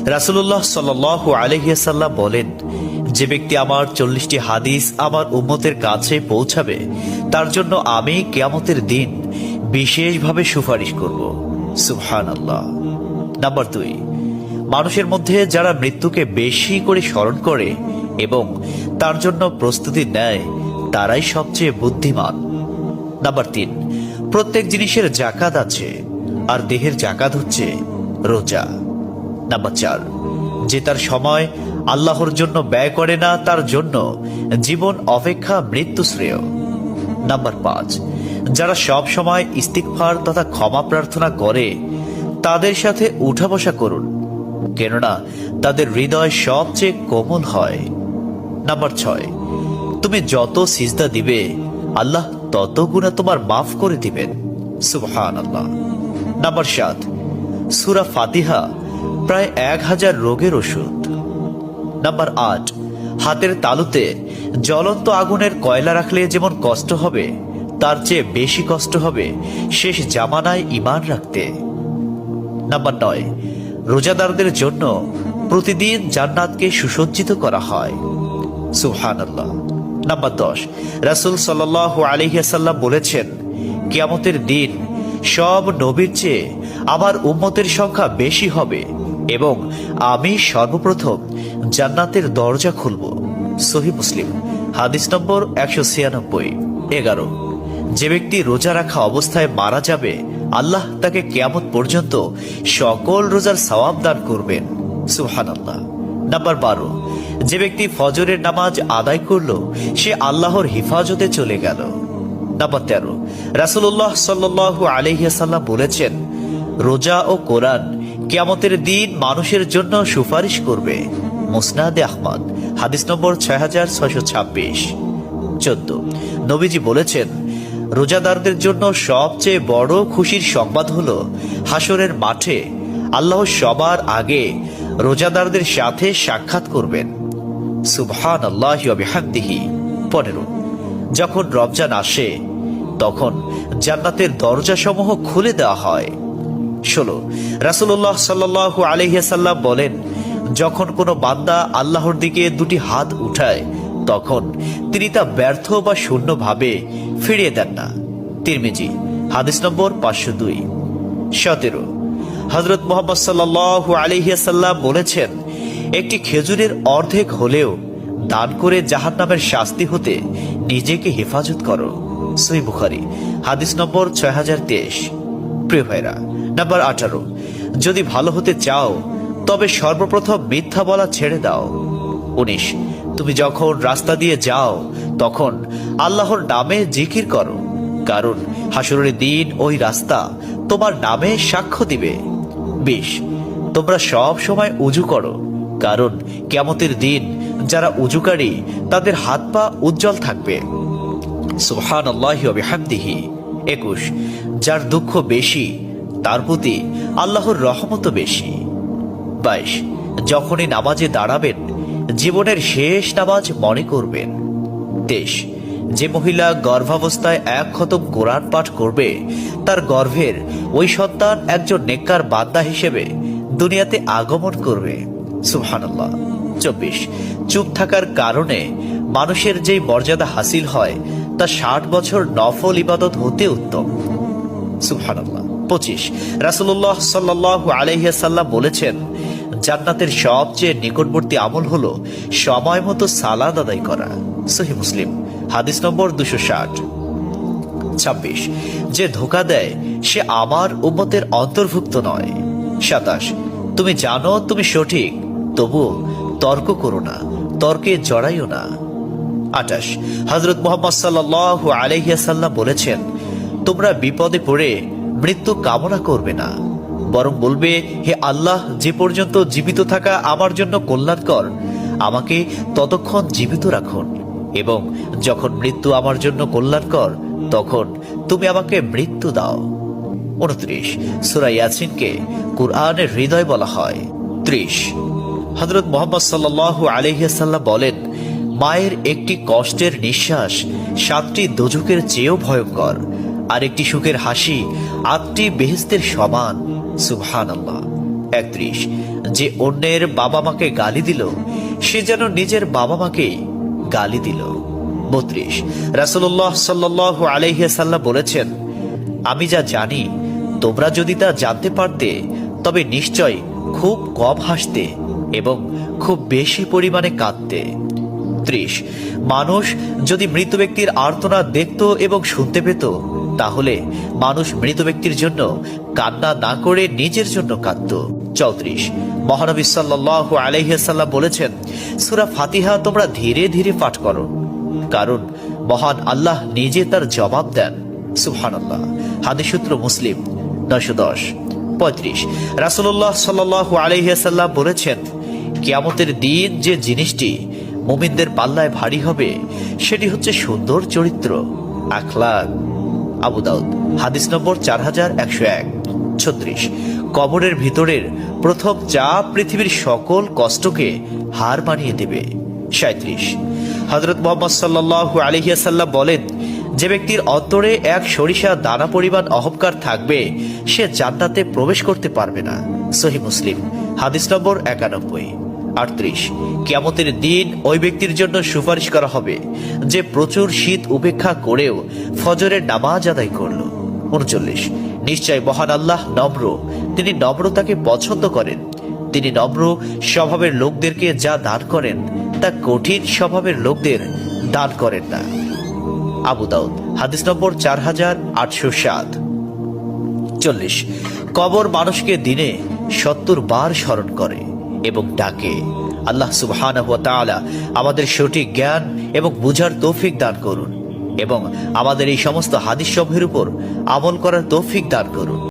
রাসূলুল্লাহ সাল্লাল্লাহু আলাইহি ওয়াসাল্লাম বলেন, যে ব্যক্তি আমার 40টি হাদিস আমার উম্মতের কাছে পৌঁছাবে তার জন্য আমি কিয়ামতের দিন বিশেষভাবে সুপারিশ করব। সুবহানাল্লাহ। নাম্বার 2, মানুষের মধ্যে যারা মৃত্যুকে বেশি করে স্মরণ করে এবং তার জন্য প্রস্তুতি নেয় তারাই সবচেয়ে বুদ্ধিমান। নাম্বার 3, প্রত্যেক জিনিসের জাকাত আছে, আর দেহের জাকাত হচ্ছে রোজা। নাম্বার 4, যে তার সময় আল্লাহর জন্য ব্যয় করে না তার জন্য জীবন অপেক্ষা মৃত্যু শ্রেয়। নাম্বার 5, যারা সব সময় ইস্তিগফার তথা ক্ষমা প্রার্থনা করে তাদের সাথে উঠা বসা করুন, কেননা তাদের হৃদয় সবচেয়ে কোমল হয়। নাম্বার 6, তুমি যত সিজদা দিবে আল্লাহ তত গুণা তোমার মাফ করে দিবেন। সুবহানাল্লাহ। নাম্বার 7, সূরা ফাতিহা প্রায় 1000 রোগের ওষুধ। নাম্বার 8, হাতের তালুতে জ্বলন্ত আগুনের কয়লা রাখলে যেমন কষ্ট হবে তার চেয়ে বেশি কষ্ট হবে শেষ জামানায় ঈমান রাখতে। নাম্বার 9, রোজাদারদের জন্য প্রতিদিন জান্নাতকে সুসজ্জিত করা হয়। সুবহানাল্লাহ। নাম্বার 10, রাসূল সাল্লাল্লাহু আলাইহি ওয়াসাল্লাম বলেছেন, কিয়ামতের দিন সব নবীর চেয়ে আমার উম্মতের সংখ্যা বেশি হবে এবং আমি সর্বপ্রথম জান্নাতের দরজা খুলব। সহিহ মুসলিম, হাদিস নম্বর 196। 11, যে ব্যক্তি রোজা রাখা অবস্থায় মারা যাবে আল্লাহ তাকে কিয়ামত পর্যন্ত সকল রোজার সওয়াব দান করবেন। সুবহানাল্লাহ। নাম্বার 12, যে ব্যক্তি ফজরের নামাজ আদায় করলো সে আল্লাহর হিফাজতে চলে গেল। নাম্বার 13, রাসূলুল্লাহ সাল্লাল্লাহু আলাইহি ওয়াসাল্লাম বলেছেন, রোজা ও কোরআন কিয়ামতের দিন মানুষের জন্য সুপারিশ করবে। মুসনাদে আহমদ, হাদিস নম্বর 6626। 14, নবীজি বলেছেন, রোজাদারদের জন্য সবচেয়ে বড় খুশির সংবাদ হলো হাসরের মাঠে আল্লাহ সবার আগে রোজাদারদের সাথে সাক্ষাৎ করবেন। সুবহানাল্লাহি ওয়া বিহামদিহি। 15, যখন রমজান আসে তখন জান্নাতের দরজাসমূহ খুলে দেওয়া হয়। 16, রাসূলুল্লাহ সাল্লাল্লাহু আলাইহি ওয়াসাল্লাম বলেন, যখন কোনো বান্দা আল্লাহর দিকে দুটি হাত উঠায় তখন তিনি তা ব্যর্থ বা শূন্যভাবে ফিরিয়ে দেন না। তিরমিজি, হাদিস নম্বর 502। 17, হযরত মুহাম্মদ সাল্লাল্লাহু আলাইহি ওয়াসাল্লাম বলেছেন, একটি খেজুরের অর্ধেক হলেও দান করে জাহান্নামের শাস্তি হতে নিজেকে হেফাজত করো। সহিহ বুখারী, হাদিস নম্বর 6023। প্রিয় ভাইরা, নাম্বার 18, যদি ভালো হতে চাও তবে সর্বপ্রথম মিথ্যা বলা ছেড়ে দাও। 19, তুমি যখন রাস্তা দিয়ে যাও তখন আল্লাহর নামে জিকির করো, কারণ হাসরের দিন ওই রাস্তা তোমার নামে সাক্ষ্য দিবে। 20, তোমরা সব সময় উজু করো, কারণ কিয়ামতের দিন যারা উজুকারী তাদের হাত পা উজ্জ্বল থাকবে। সুবহানাল্লাহি ওয়া বিহামদিহি। 21, যার দুঃখ বেশি তার প্রতি আল্লাহর রহমত বেশি। 22, যখনই নামাজে দাঁড়াবেন জীবনের শেষ নামাজ মনে করবেন। 23, যে মহিলা গর্ভাবস্থায় 1 খতম কোরআন পাঠ করবে তার গর্ভের ওই সন্তান একজন নেককার বান্দা হিসেবে দুনিয়াতে আগমন করবে। সুবহানাল্লাহ। 24, চুপ থাকার কারণে মানুষের যেই মর্যাদা হাসিল হয় তা 60 বছর নফল ইবাদত হতে উত্তম। সুবহানাল্লাহ। 25, রাসূলুল্লাহ সাল্লাল্লাহু আলাইহি ওয়াসাল্লাম বলেছেন, জান্নাতের সবচেয়ে নিকটবর্তী আমল হলো সময় মতো সালাত আদায় করা। সহিহ মুসলিম, হাদিস নম্বর 260। 26, যে ধোঁকা দেয় সে আমার উম্মতের অন্তর্ভুক্ত নয়। 27, তুমি জানো তুমি সঠিক, তবু তর্ক করো না, তর্কে জড়াইও না। 28, হযরত মুহাম্মদ সাল্লাল্লাহু আলাইহি ওয়াসাল্লাম বলেছেন, তোমরা বিপদে পড়ে মৃত্যু কামনা করবে না, বরং বলবে, হে আল্লাহ, যে পর্যন্ত জীবিত থাকা আমার জন্য কল্যাণকর আমাকে ততক্ষণ জীবিত রাখুন, এবং যখন মৃত্যু আমার জন্য কল্যাণকর তখন তুমি আমাকে মৃত্যু দাও। 29, সূরা ইয়াসিনকে কুরআনের হৃদয় বলা হয়। 30, হযরত মুহাম্মদ সাল্লাল্লাহু আলাইহি ওয়াসাল্লাম বলেন, মায়ের একটি কষ্টের নিঃশ্বাস 7টি দোজখের চেয়েও ভয়ঙ্কর, আর একটি সুখের হাসি 8টি বেহেশতের সমান। সুবহানাল্লাহ। 31, যে অন্যের বাবা মাকে গালি দিল সে যেন নিজের বাবা মাকেই গালি দিল। 32, রাসূলুল্লাহ সাল্লাল্লাহু আলাইহি ওয়াসাল্লাম বলেছেন, আমি যা জানি তোমরা যদি তা জানতে পারতে তবে নিশ্চয় খুব কম হাসতে এবং খুব বেশি পরিমাণে কাঁদতে। 30, মানুষ যদি মৃত ব্যক্তির আর্তনাদ দেখত এবং শুনতে পেত তাহলে মানুষ মৃত ব্যক্তির জন্য কান্না না করে নিজের জন্য কাঁদত। 34, মহানবী সাল্লাল্লাহু আলাইহি ওয়াসাল্লাম বলেছেন, সূরা ফাতিহা তোমরা ধীরে ধীরে পাঠ করো, কারণ মহান আল্লাহ নিজে তার জবাব দেন। সুবহানাল্লাহ। হাদিস সূত্র মুসলিম 910। 35, রাসূলুল্লাহ সাল্লাল্লাহু আলাইহি ওয়াসাল্লাম বলেছেন, কিয়ামতের দিন যে জিনিসটি মুমিনদের পাল্লায় ভারী হবে সেটি হচ্ছে সুন্দর চরিত্র, আখলাক। আবু দাউদ হাদিস নম্বর 4101। 36, কবরের ভিতরের প্রথম চাপ পৃথিবীর সকল কষ্টকে হার মানিয়ে দেবে। 37, হযরত মুহাম্মদ সাল্লাল্লাহু আলাইহি ওয়াসাল্লাম বলেন, যে ব্যক্তির অন্তরে এক সরিষা দানা পরিমাণ অহংকার থাকবে সে জান্নাতে প্রবেশ করতে পারবে না। সহিহ মুসলিম হাদিস নম্বর 91। 38, কিয়ামতের দিন ওই ব্যক্তির জন্য সুপারিশ করা হবে যে প্রচুর শীত উপেক্ষা করেও ফজরের নামাজ আদায় করল। 39, নিশ্চয় মহান আল্লাহ নম্র, তিনি নম্রতাকে পছন্দ করেন। তিনি নম্র স্বভাবের লোকদেরকে যা দান করেন তা কঠিন স্বভাবের লোকদের দান করেন না। আবু দাউদ হাদিস নম্বর 4807। 40, কবর মানুষকে দিনে 70 বার স্মরণ করে এবং ডাকে। আল্লাহ সুবহানাহু ওয়া তাআলা আমাদের সঠিক জ্ঞান এবং বুঝার তৌফিক দান করুন এবং আমাদের এই সমস্ত হাদিস সমূহের উপর আমল করার তৌফিক দান করুন।